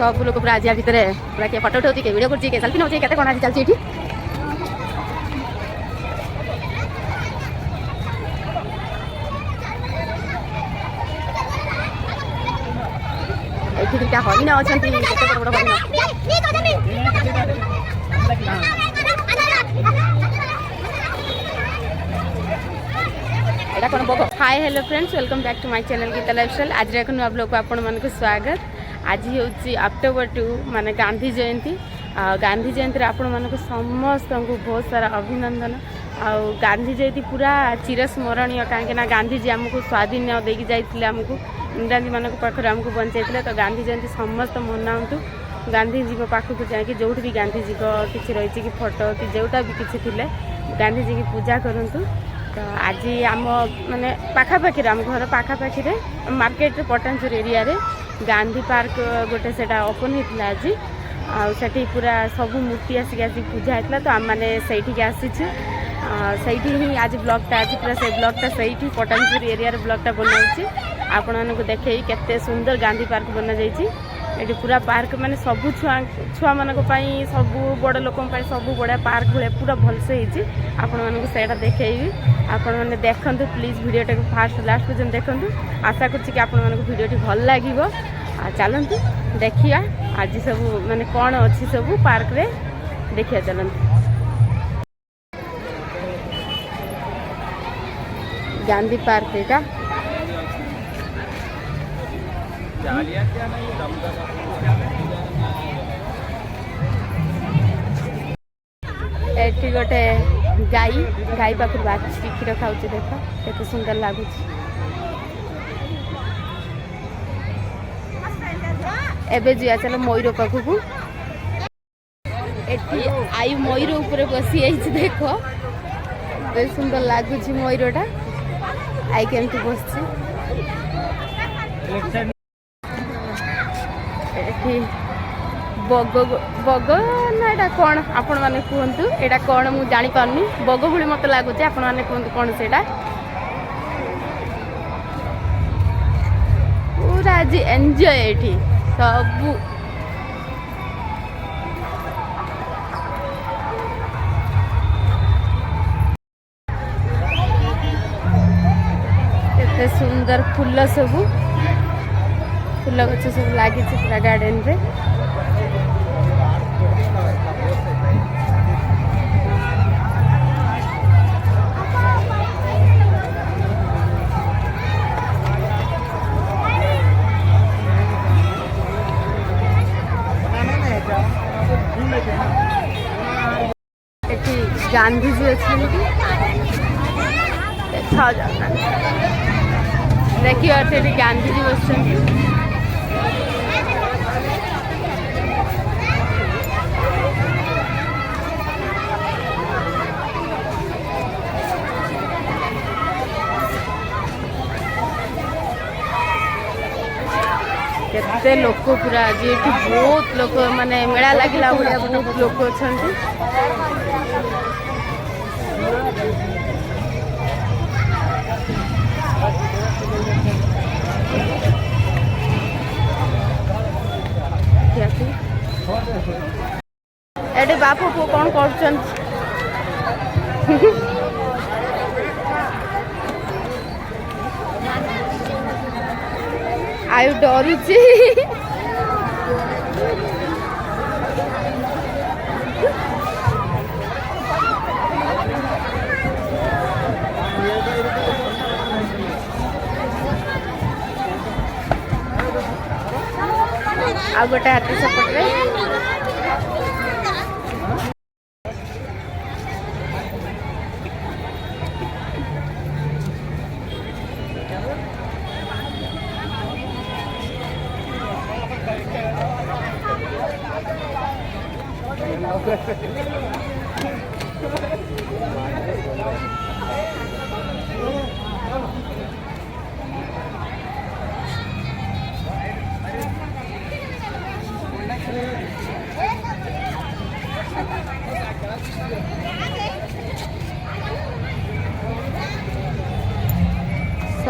सब लोग पूरा आज भितर पूरा किए फटो उठाऊँ किए वीडियो कर सेल्फी नौ के कौन आज चलती ये दुटा हरिण अच्छा बड़ बड़ हरिण एटा कौन बग hi hello friends welcome back to my channel Geeta lifestyle आज एक नुआ ब्लॉग को आपण मानक स्वागत। आज हूँ अक्टोबर 2 माने गांधी जयंती गांधी जयंती आपण मानक समस्त को बहुत सारा अभिनंदन। गांधी जयंती पूरा चिरस्मरणीय कहीं गांधी जी आमको स्वाधीन देकी जाइए आमको इंग्राजी मान पाखे आमको बचाई तो गांधी जयंती समस्त मनातु। गांधी जी पाखक जाकि जो भी गांधी जी किसी रही कि फोटो कि जोटा भी किसी थे गांधी जी की पूजा करूँ। तो आज आम माने पाखापाखि आम घर पाखापाखि मार्केट पटानचुर एरिया रे गांधी पार्क गोटे से ओपन होता आज आठी पूरा सब मूर्ति आसिक पूजा होता तो आम मैंने से आसीचु से आज ब्लॉगटा आज पूरा से ब्लॉगटा से पटानचुर एरिया ब्लॉगटा बनाऊँगी आपण मानक देखे केते सुंदर गांधी पार्क बना जाइए। ये पूरा पार्क माने सब छुआ मान सब बड़ लोक सब बढ़िया पार्क भाई पूरा भलसे होती आपण मानक से देखी आपण मैंने देखु प्लीज वीडियोटा को फास्ट लास्ट पर्यटन देखु। आशा करछि कि आपण मानक वीडियोटी भल लगिवो चलतु देखिया आज सब माने कौन अच्छी सब पार्क रे देखिया चलतु। गांधी पार्क एटा एठी गोटे गाई गाई पाखु बाछी क्षीर खाऊ देख केते सुंदर लगुच। एबे जिया चलो मयूर पाखु एठी आयु मयूर ऊपर बसी आई देख बहुत सुंदर लगुच मयूरटा आई केमती बस बग बग ना एटा कौन आपण मैंने कहतु एटा कौन मु जानी पारनी बग भली मत लगुच आपण मैंने कहतु कौन से पूरा आज एंजॉय एठी सबू केते सुंदर फूल सबू फूल गछ सब लगी पूरा गार्डन रे गांधी जी अच्छा देखा जाता देखिए गांधी जी बस केते लोक पूरा आज ये बहुत लोक माने मेला लगिला भाया बहुत लोक अच्छा एटे बापू को कौन कर आयु डरुची आ गोटे हाथी सपटे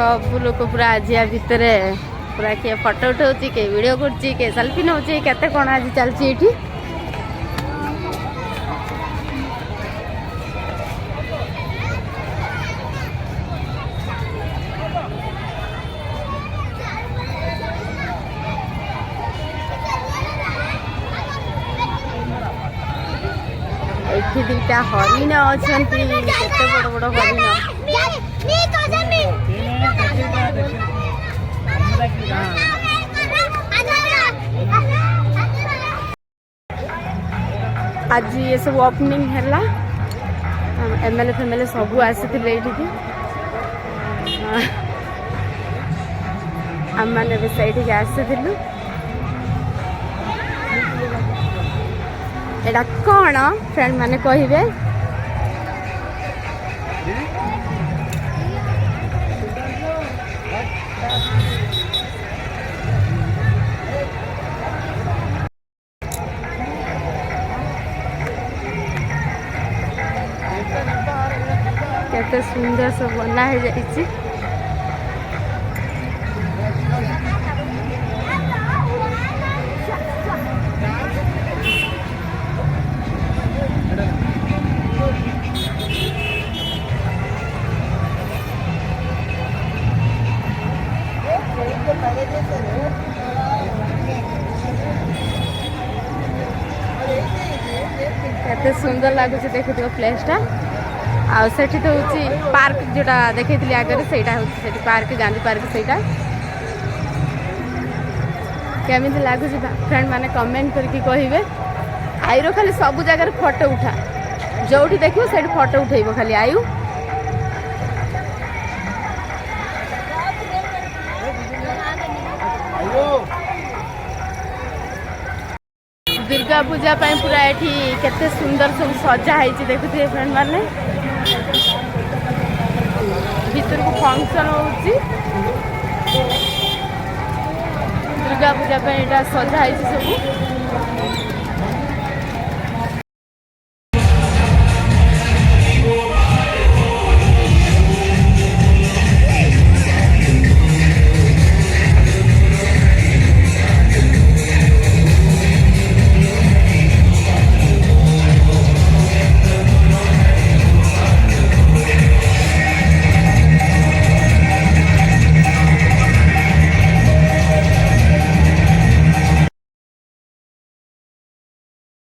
सब लोग पूरा आजिया भितर पूरा किए फोटो उठाऊँ किए वीडियो कर सेल्फी नौ केते कौन आज चलती ये एठी दीटा हरिण अच्छा केते बड़ बड़ हरिण आज ये सब ओपनिंग है एमएलए फेमएलए सब आसी ये आम मैंने से आसीलु एटा कौन फ्रेंड माने कहिबे केते सुंदर सब बना है जाइछि केते सुंदर लगुच देखिए प्लेसटा आ सेठी तो होची पार्क जोटा देखैतली आगे सेटा होची सेठी पार्क गांधी पार्क सेटा केमिति लागुच फ्रेंड माने कमेंट करके कहिबे आईरो खाली सब जगह फोटो उठा जोठी देखियो सेठी फोटो उठेइबो खाली आयु दुर्गा पूजा पूरा एठी केते सुंदर सब सजा है देखुए फ्रेंड माने भीतर को फंक्शन होची दुर्गा पूजा सजा है सब